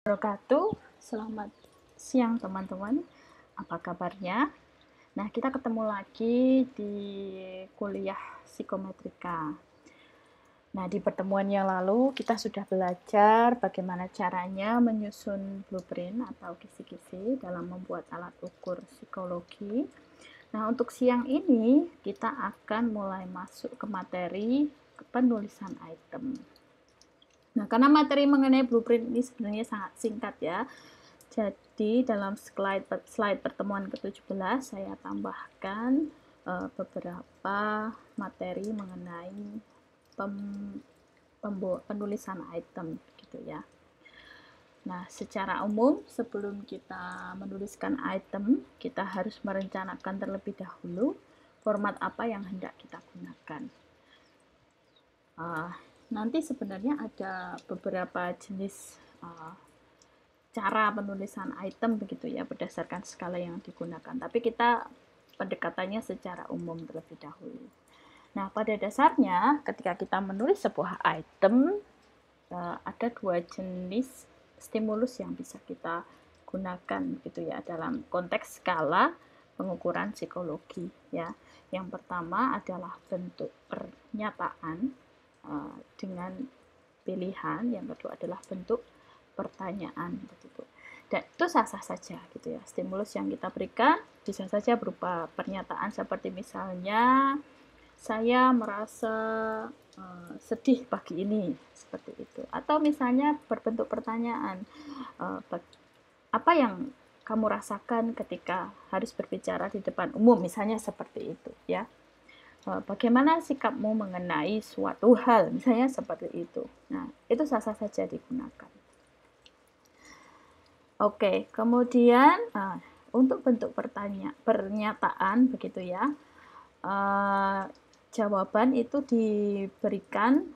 Wabarakatuh. Selamat siang teman-teman. Apa kabarnya? Nah, kita ketemu lagi di kuliah psikometrika. Nah, di pertemuan yang lalu kita sudah belajar bagaimana caranya menyusun blueprint atau kisi-kisi dalam membuat alat ukur psikologi. Nah, untuk siang ini kita akan mulai masuk ke materi penulisan item. Nah, karena materi mengenai blueprint ini sebenarnya sangat singkat ya. Jadi dalam slide pertemuan ke-17 saya tambahkan beberapa materi mengenai penulisan item gitu ya. Nah, secara umum sebelum kita menuliskan item, kita harus merencanakan terlebih dahulu format apa yang hendak kita gunakan. Nanti sebenarnya ada beberapa jenis cara penulisan item begitu ya, berdasarkan skala yang digunakan. Tapi kita pendekatannya secara umum terlebih dahulu. Nah, pada dasarnya ketika kita menulis sebuah item, ada dua jenis stimulus yang bisa kita gunakan gitu ya dalam konteks skala pengukuran psikologi ya. Yang pertama adalah bentuk pernyataan dengan pilihan, yang kedua adalah bentuk pertanyaan begitu. Dan itu sah-sah saja gitu ya. Stimulus yang kita berikan bisa saja berupa pernyataan seperti misalnya saya merasa sedih pagi ini seperti itu. Atau misalnya berbentuk pertanyaan, apa yang kamu rasakan ketika harus berbicara di depan umum, misalnya seperti itu ya. Bagaimana sikapmu mengenai suatu hal, misalnya seperti itu. Nah, itu sah-sah saja digunakan. Oke, kemudian untuk bentuk pernyataan begitu ya, jawaban itu diberikan,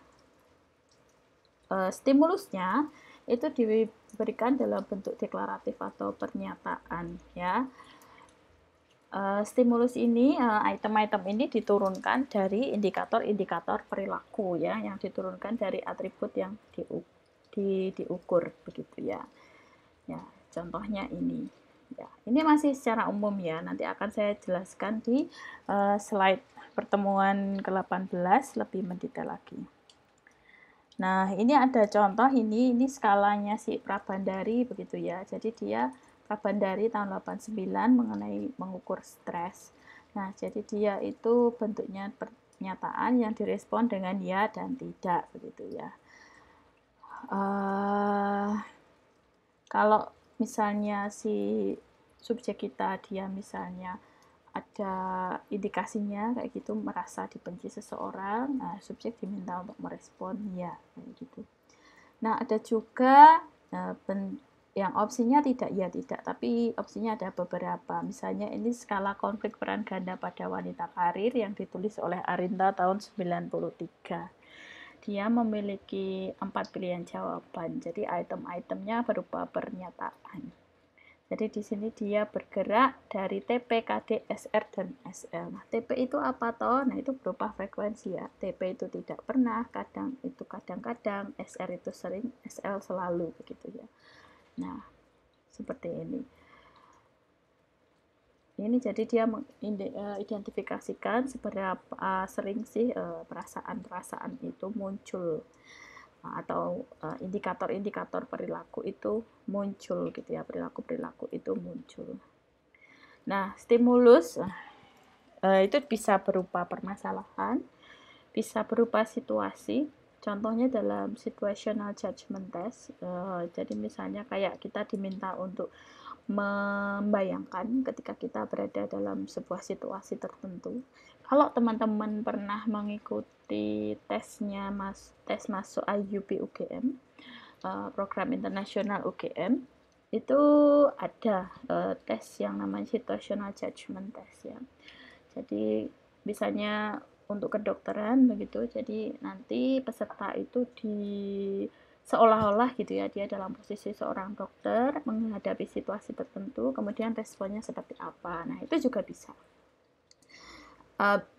stimulusnya itu diberikan dalam bentuk deklaratif atau pernyataan ya. Stimulus ini, item-item ini diturunkan dari indikator-indikator perilaku ya, yang diturunkan dari atribut yang diukur begitu ya. Ya, contohnya ini. Ya, ini masih secara umum ya. Nanti akan saya jelaskan di slide pertemuan ke-18 lebih mendetail lagi. Nah, ini ada contoh ini skalanya si Prabandari begitu ya. Jadi dia Prabandari tahun 89 mengenai mengukur stres. Nah, jadi dia itu bentuknya pernyataan yang direspon dengan ya dan tidak begitu ya. Kalau misalnya si subjek kita dia misalnya ada indikasinya kayak gitu merasa dibenci seseorang, nah subjek diminta untuk merespon ya kayak gitu. Nah, ada juga yang opsinya tidak ya tidak, tapi opsinya ada beberapa. Misalnya ini skala konflik peran ganda pada wanita karir yang ditulis oleh Arinta tahun 93. Dia memiliki 4 pilihan jawaban. Jadi item-itemnya berupa pernyataan. Jadi di sini dia bergerak dari TP, KD, SR, dan SL. Nah, TP itu apa toh? Nah, itu berupa frekuensi ya. TP itu tidak pernah, kadang itu kadang-kadang, SR itu sering, SL selalu begitu ya. Nah, seperti ini. Ini jadi dia mengidentifikasikan seberapa sering sih perasaan-perasaan itu muncul atau indikator-indikator perilaku itu muncul gitu ya, perilaku-perilaku itu muncul. Nah, stimulus itu bisa berupa permasalahan, bisa berupa situasi. Contohnya dalam situational judgment test. Jadi misalnya kayak kita diminta untuk membayangkan ketika kita berada dalam sebuah situasi tertentu. Kalau teman-teman pernah mengikuti tes masuk IUP UGM, program internasional UGM, itu ada tes yang namanya situational judgment test ya. Jadi misalnya untuk kedokteran begitu, jadi nanti peserta itu seolah-olah gitu ya, dia dalam posisi seorang dokter menghadapi situasi tertentu, kemudian responnya seperti apa. Nah, itu juga bisa.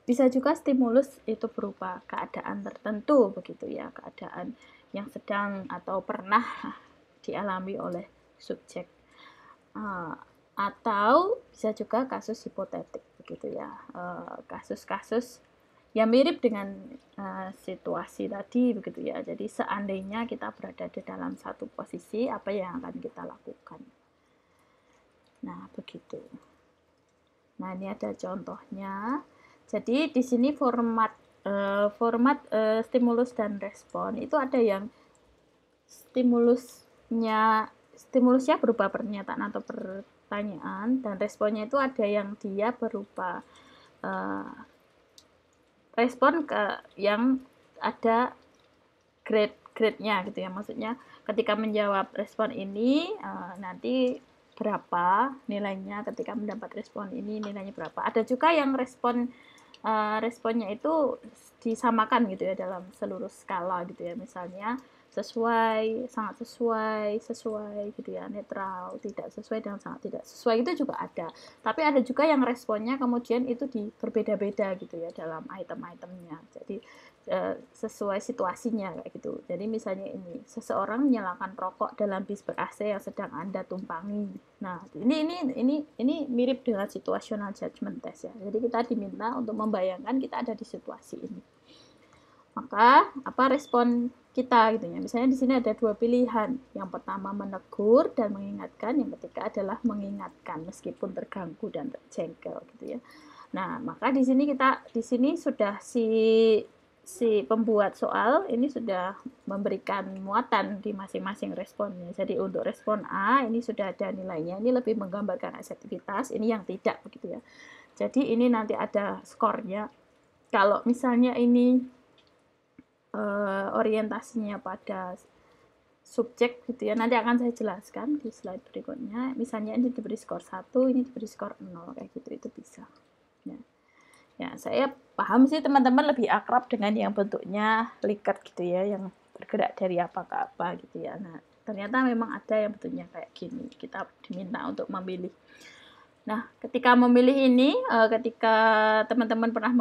Bisa juga stimulus itu berupa keadaan tertentu begitu ya, keadaan yang sedang atau pernah dialami oleh subjek. Atau bisa juga kasus hipotetik begitu ya, kasus-kasus yang mirip dengan situasi tadi begitu ya. Jadi seandainya kita berada di dalam satu posisi, apa yang akan kita lakukan. Nah, begitu. Nah, ini ada contohnya. Jadi di sini format stimulus dan respon itu ada yang stimulusnya berupa pernyataan atau pertanyaan, dan responnya itu ada yang dia berupa respon ke yang ada grade-nya gitu ya. Maksudnya ketika menjawab respon ini nanti berapa nilainya, ketika mendapat respon ini nilainya berapa. Ada juga yang responnya itu disamakan gitu ya dalam seluruh skala gitu ya. Misalnya sesuai, sangat sesuai gitu ya, netral, tidak sesuai, dan sangat tidak sesuai, itu juga ada. Tapi ada juga yang responnya kemudian itu berbeda-beda gitu ya dalam item-itemnya. Jadi sesuai situasinya kayak gitu. Jadi misalnya ini, seseorang menyalakan rokok dalam bis ber-AC yang sedang Anda tumpangi. Nah, ini mirip dengan situational judgment test ya. Jadi kita diminta untuk membayangkan kita ada di situasi ini. Maka apa respon kita gitu ya. Misalnya di sini ada dua pilihan. Yang pertama menegur dan mengingatkan, yang ketiga adalah mengingatkan meskipun terganggu dan terjengkel gitu ya. Nah, maka di sini sudah si pembuat soal ini sudah memberikan muatan di masing-masing responnya. Jadi untuk respon A ini sudah ada nilainya, ini lebih menggambarkan asertivitas, ini yang tidak begitu ya. Jadi ini nanti ada skornya. Kalau misalnya ini orientasinya pada subjek gitu ya, nanti akan saya jelaskan di slide berikutnya. Misalnya ini diberi skor 1, ini diberi skor 0 kayak gitu, itu bisa. Ya, saya paham sih teman-teman lebih akrab dengan yang bentuknya Likert gitu ya, yang bergerak dari apa ke apa gitu ya. Nah, ternyata memang ada yang bentuknya kayak gini. Kita diminta untuk memilih. Nah, ketika memilih ini, ketika teman-teman pernah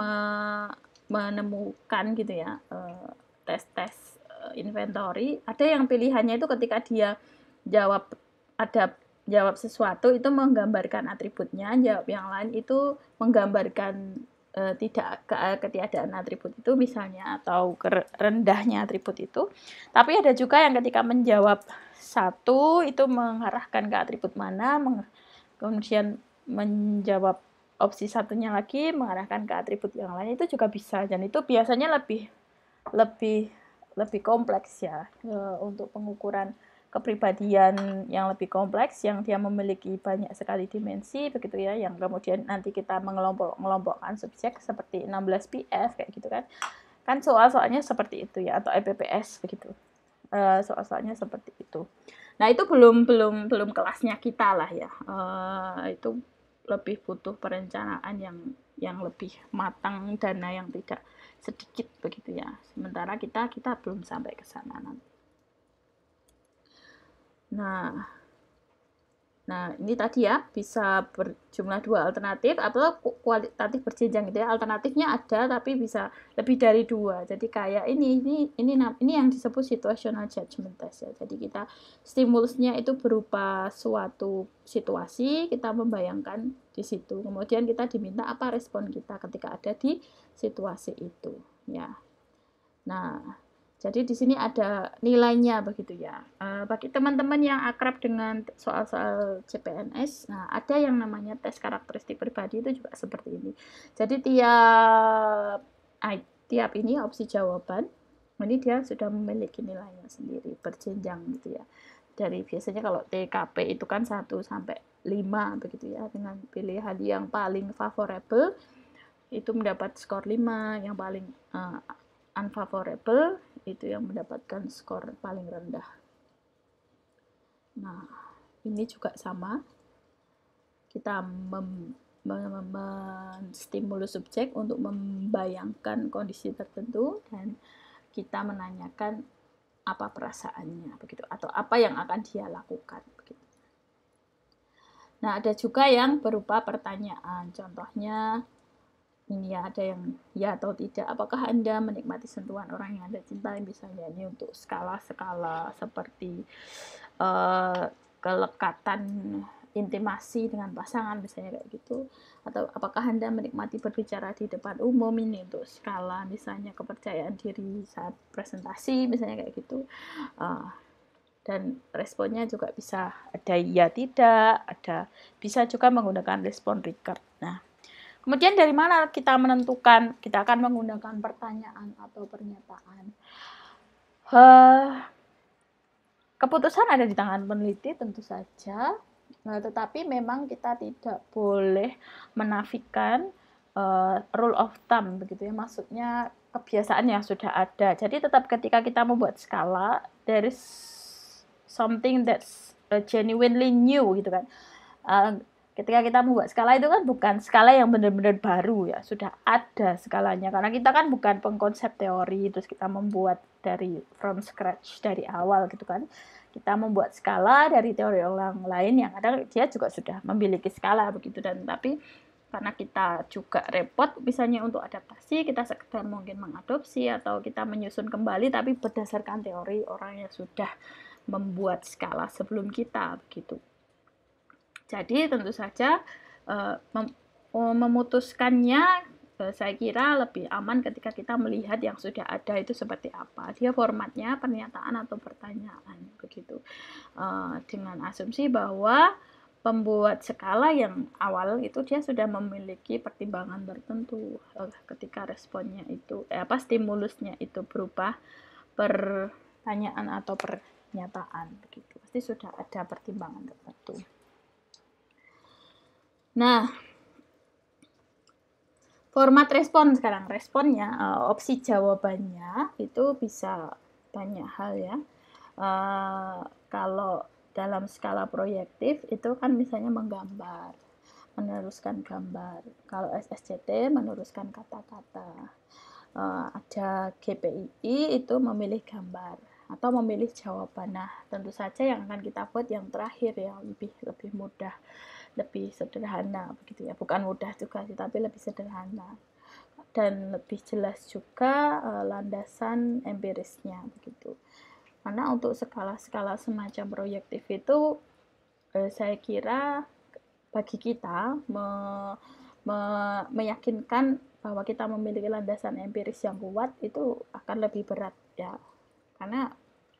menemukan gitu ya, tes-tes inventory, ada yang pilihannya itu ketika dia jawab sesuatu itu menggambarkan atributnya, jawab yang lain itu menggambarkan ketiadaan atribut itu misalnya, atau rendahnya atribut itu. Tapi ada juga yang ketika menjawab satu itu mengarahkan ke atribut mana, kemudian menjawab opsi satunya lagi mengarahkan ke atribut yang lain, itu juga bisa. Dan itu biasanya lebih kompleks ya, untuk pengukuran kepribadian yang lebih kompleks, yang dia memiliki banyak sekali dimensi begitu ya, yang kemudian nanti kita mengelompokkan subjek seperti 16 PF kayak gitu kan soal-soalnya seperti itu ya, atau EPPS begitu, soal-soalnya seperti itu. Nah, itu belum kelasnya kita lah ya, itu lebih butuh perencanaan yang lebih matang, dana yang tidak sedikit begitu ya. Sementara kita belum sampai ke sana nanti. Nah, ini tadi ya, bisa berjumlah 2 alternatif atau kualitatif berjenjang gitu ya. Alternatifnya ada tapi bisa lebih dari 2. Jadi kayak ini yang disebut situational judgment test ya. Jadi kita stimulusnya itu berupa suatu situasi, kita membayangkan di situ. Kemudian kita diminta apa respon kita ketika ada di situasi itu ya. Nah, jadi di sini ada nilainya begitu ya. Bagi teman-teman yang akrab dengan soal-soal CPNS, nah ada yang namanya tes karakteristik pribadi, itu juga seperti ini. Jadi tiap ini opsi jawaban, ini dia sudah memiliki nilainya sendiri, berjenjang gitu ya. Dari biasanya kalau TKP itu kan 1 sampai 5 begitu ya, dengan pilihan yang paling favorable itu mendapat skor 5, yang paling unfavorable itu yang mendapatkan skor paling rendah. Nah, ini juga sama. Kita menstimulus subjek untuk membayangkan kondisi tertentu, dan kita menanyakan apa perasaannya begitu, atau apa yang akan dia lakukan begitu. Nah, ada juga yang berupa pertanyaan. Contohnya ini ya, ada yang ya atau tidak. Apakah Anda menikmati sentuhan orang yang Anda cintai, misalnya ini untuk skala-skala seperti kelekatan intimasi dengan pasangan misalnya kayak gitu, atau apakah Anda menikmati berbicara di depan umum, ini untuk skala misalnya kepercayaan diri saat presentasi misalnya kayak gitu. Dan responnya juga bisa ada iya tidak, ada bisa juga menggunakan respon Rickert. Nah, kemudian dari mana kita menentukan kita akan menggunakan pertanyaan atau pernyataan? Keputusan ada di tangan peneliti tentu saja, tetapi memang kita tidak boleh menafikan rule of thumb begitu ya, maksudnya kebiasaan yang sudah ada. Jadi tetap ketika kita membuat skala, there is something that's genuinely new gitu kan. Ketika kita membuat skala itu kan bukan skala yang benar-benar baru ya, sudah ada skalanya, karena kita kan bukan pengkonsep teori terus kita membuat dari from scratch dari awal gitu kan. Kita membuat skala dari teori orang lain yang kadang dia juga sudah memiliki skala begitu, dan tapi karena kita juga repot misalnya untuk adaptasi, kita sekedar mungkin mengadopsi atau kita menyusun kembali tapi berdasarkan teori orang yang sudah membuat skala sebelum kita begitu. Jadi tentu saja memutuskannya saya kira lebih aman ketika kita melihat yang sudah ada itu seperti apa. Dia formatnya pernyataan atau pertanyaan begitu. Dengan asumsi bahwa pembuat skala yang awal itu dia sudah memiliki pertimbangan tertentu ketika responnya itu stimulusnya itu berupa pertanyaan atau pernyataan begitu. Pasti sudah ada pertimbangan tertentu. Nah, format respon sekarang, responnya, opsi jawabannya itu bisa banyak hal ya. Kalau dalam skala proyektif itu kan misalnya menggambar, meneruskan gambar. Kalau SSCT meneruskan kata-kata. Ada GPII itu memilih gambar atau memilih jawaban. Nah, tentu saja yang akan kita buat yang terakhir ya, lebih mudah, lebih sederhana begitu ya. Bukan mudah juga sih, tapi lebih sederhana dan lebih jelas juga landasan empirisnya begitu. Karena untuk skala-skala semacam proyektif itu saya kira bagi kita meyakinkan bahwa kita memiliki landasan empiris yang kuat itu akan lebih berat ya, karena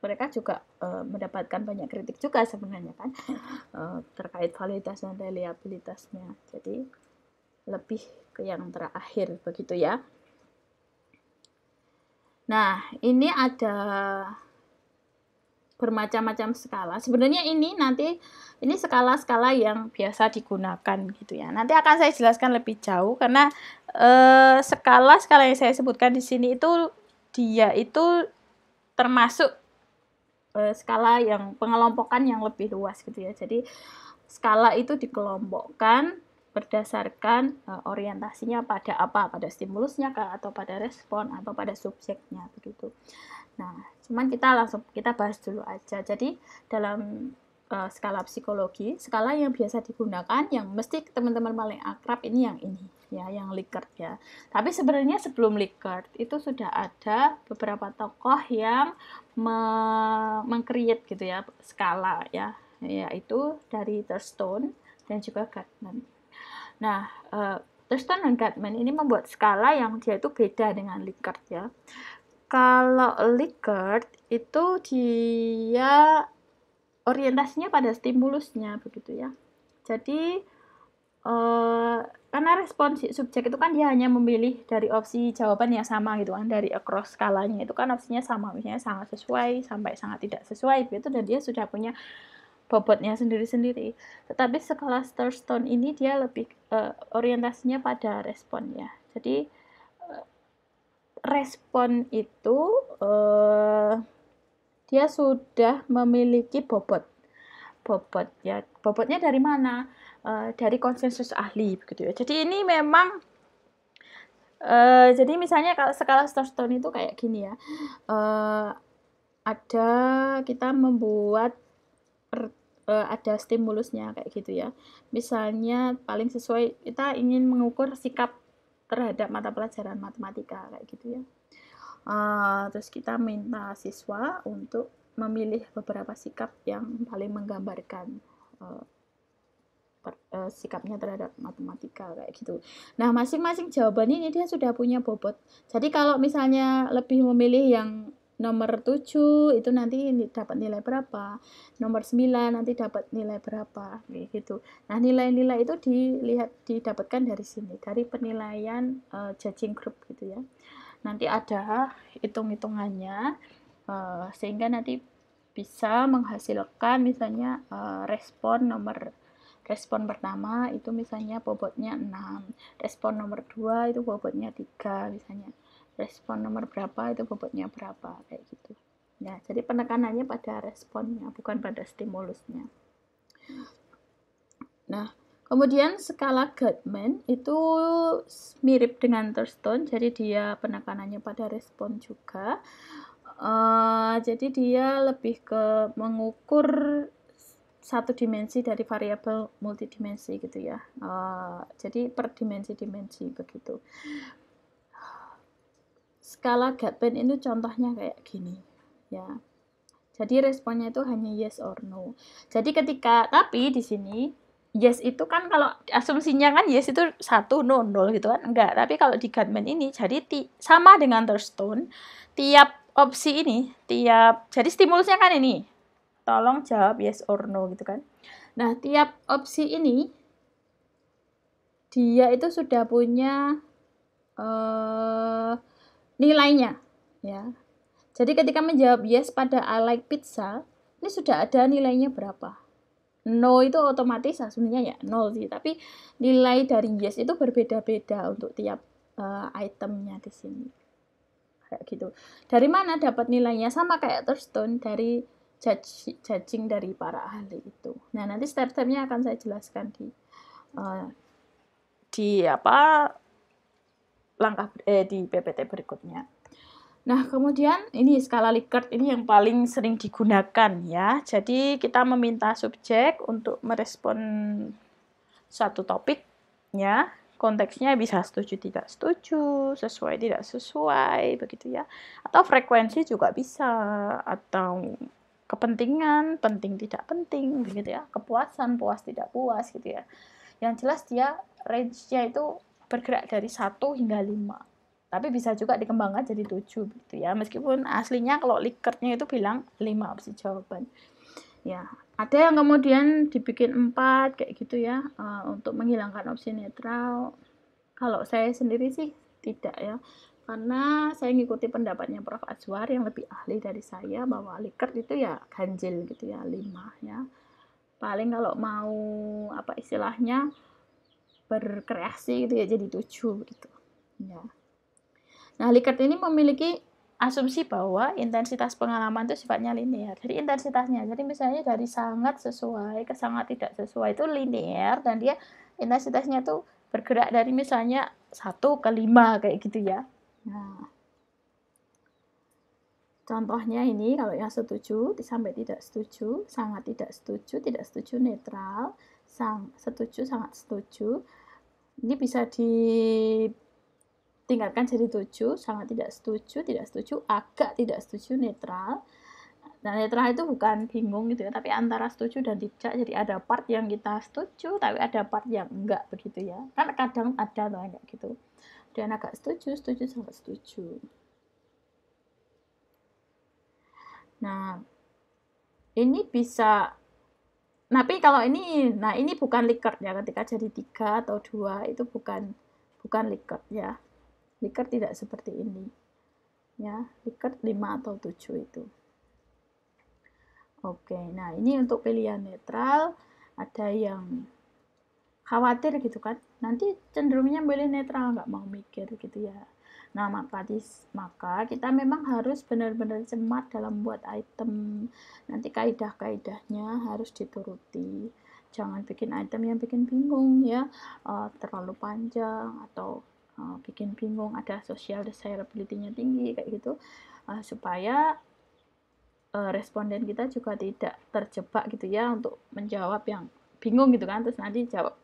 mereka juga mendapatkan banyak kritik juga sebenarnya kan terkait validitas dan reliabilitasnya. Jadi lebih ke yang terakhir begitu ya. Nah, ini ada bermacam-macam skala. Sebenarnya ini skala-skala yang biasa digunakan gitu ya. Nanti akan saya jelaskan lebih jauh karena skala-skala yang saya sebutkan di sini itu dia itu termasuk skala yang pengelompokan yang lebih luas gitu ya. Jadi skala itu dikelompokkan berdasarkan orientasinya pada apa, pada stimulusnya kah, atau pada respon, atau pada subjeknya begitu. Nah, cuman kita bahas dulu aja. Jadi dalam skala psikologi, skala yang biasa digunakan, yang mesti teman-teman paling akrab ini ya, yang Likert ya. Tapi sebenarnya sebelum Likert itu sudah ada beberapa tokoh yang meng-create gitu ya skala ya, yaitu dari Thurston dan juga Gartman. Nah, Thurston dan Gartman ini membuat skala yang dia itu beda dengan Likert ya. Kalau Likert itu dia orientasinya pada stimulusnya begitu ya. Jadi karena respon subjek itu kan dia hanya memilih dari opsi jawaban yang sama gitu kan, dari across skalanya itu kan opsinya sama, misalnya sangat sesuai sampai sangat tidak sesuai begitu, dan dia sudah punya bobotnya sendiri-sendiri. Tetapi skala Thurston ini dia lebih orientasinya pada respon ya. Jadi respon itu dia sudah memiliki bobot ya. Bobotnya dari mana? Dari konsensus ahli begitu ya. Jadi ini memang jadi misalnya kalau skala Thurston itu kayak gini ya. Ada kita membuat ada stimulusnya kayak gitu ya. Misalnya paling sesuai, kita ingin mengukur sikap terhadap mata pelajaran matematika kayak gitu ya. Terus kita minta siswa untuk memilih beberapa sikap yang paling menggambarkan sikapnya terhadap matematika kayak gitu. Nah, masing-masing jawaban ini dia sudah punya bobot. Jadi kalau misalnya lebih memilih yang nomor 7 itu nanti dapat nilai berapa, nomor 9 nanti dapat nilai berapa kayak gitu. Nah, nilai-nilai itu didapatkan dari sini, dari penilaian judging group gitu ya. Nanti ada hitung-hitungannya sehingga nanti bisa menghasilkan misalnya respon pertama itu misalnya bobotnya 6, respon nomor 2 itu bobotnya 3 misalnya, respon nomor berapa itu bobotnya berapa kayak gitu ya. Jadi penekanannya pada responnya bukan pada stimulusnya. Nah, kemudian skala Gottman itu mirip dengan Thurston, jadi dia penekanannya pada respon juga. Jadi dia lebih ke mengukur satu dimensi dari variabel multidimensi gitu ya. Jadi per dimensi-dimensi begitu. Skala Gottman itu contohnya kayak gini ya. Jadi responnya itu hanya yes or no. Jadi tapi di sini yes itu kan kalau asumsinya kan yes itu 1, no, 0 gitu kan. Enggak, tapi kalau di Gottman ini jadi sama dengan Thurston, tiap opsi ini, jadi stimulusnya kan ini, tolong jawab yes or no gitu kan. Nah, tiap opsi ini dia itu sudah punya nilainya ya. Jadi ketika menjawab yes pada I like pizza, ini sudah ada nilainya berapa. No itu otomatis asumsinya ya 0 sih, tapi nilai dari yes itu berbeda-beda untuk tiap itemnya di sini. Kayak gitu. Dari mana dapat nilainya? Sama kayak Thurston, dari judging dari para ahli itu. Nah, nanti step-stepnya akan saya jelaskan di PPT berikutnya. Nah, kemudian ini skala Likert ini yang paling sering digunakan ya. Jadi kita meminta subjek untuk merespon suatu topik ya. Konteksnya bisa setuju tidak setuju, sesuai tidak sesuai begitu ya. Atau frekuensi juga bisa, atau kepentingan, penting tidak penting begitu ya. Kepuasan, puas tidak puas gitu ya. Yang jelas dia range-nya itu bergerak dari 1 hingga 5. Tapi bisa juga dikembangkan jadi 7 gitu ya. Meskipun aslinya kalau Likertnya itu bilang 5 opsi jawaban. Ya, ada yang kemudian dibikin 4 kayak gitu ya, untuk menghilangkan opsi netral. Kalau saya sendiri sih tidak ya, karena saya ngikuti pendapatnya Prof. Azwar yang lebih ahli dari saya bahwa Likert itu ya ganjil gitu ya, 5 ya. Paling kalau mau apa istilahnya berkreasi gitu ya jadi 7 gitu ya. Nah, Likert ini memiliki asumsi bahwa intensitas pengalaman itu sifatnya linear. Jadi intensitasnya, jadi misalnya dari sangat sesuai ke sangat tidak sesuai itu linear, dan dia intensitasnya itu bergerak dari misalnya 1 ke 5 kayak gitu ya. Nah, contohnya ini kalau yang setuju sampai tidak setuju, sangat tidak setuju netral, setuju, sangat setuju. Ini bisa tingkatkan jadi 7, sangat tidak setuju, agak tidak setuju, netral. Nah, netral itu bukan bingung gitu ya, tapi antara setuju dan tidak. Jadi ada part yang kita setuju, tapi ada part yang enggak begitu ya. Kan kadang ada loh kayak gitu. Dan agak setuju, sangat setuju. Nah, ini bisa, tapi kalau ini, nah ini bukan Likert ya, ketika jadi 3 atau 2 itu bukan Likert ya. Likert tidak seperti ini ya, Likert 5 atau 7 itu. Oke, nah ini untuk pilihan netral. Ada yang khawatir gitu kan, nanti cenderungnya milih netral, nggak mau mikir gitu ya. Nah, maka kita memang harus benar-benar cermat dalam buat item. Nanti kaidah-kaidahnya harus dituruti. Jangan bikin item yang bikin bingung ya, terlalu panjang atau bikin bingung, ada social desirability-nya tinggi kayak gitu, supaya responden kita juga tidak terjebak gitu ya untuk menjawab yang bingung gitu kan, terus nanti jawab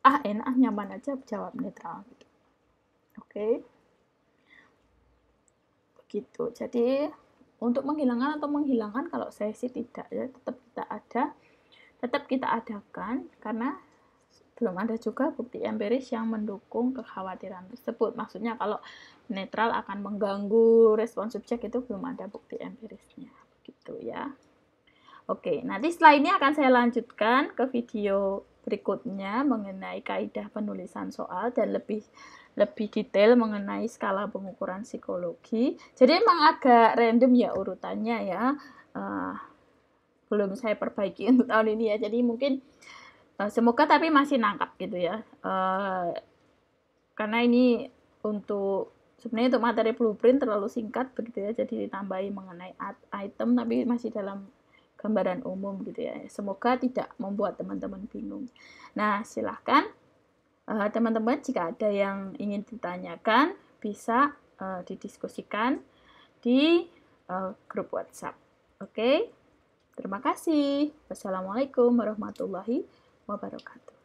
enak nyaman aja jawab netral gitu. Oke, begitu. Jadi untuk menghilangkan atau menghilangkan, kalau saya sih tidak ya, tetap kita adakan, karena belum ada juga bukti empiris yang mendukung kekhawatiran tersebut. Maksudnya kalau netral akan mengganggu respon subjek, itu belum ada bukti empirisnya, gitu ya. Oke, nanti setelah ini akan saya lanjutkan ke video berikutnya mengenai kaidah penulisan soal dan lebih detail mengenai skala pengukuran psikologi. Jadi emang agak random ya urutannya ya. Belum saya perbaiki untuk tahun ini ya. Jadi mungkin semoga tapi masih nangkap gitu ya. Karena ini sebenarnya untuk materi blueprint terlalu singkat begitu ya. Jadi ditambahi mengenai item tapi masih dalam gambaran umum gitu ya. Semoga tidak membuat teman-teman bingung. Nah, silahkan teman-teman jika ada yang ingin ditanyakan bisa didiskusikan di grup WhatsApp. Oke, terima kasih. Wassalamualaikum warahmatullahi wabarakatuh.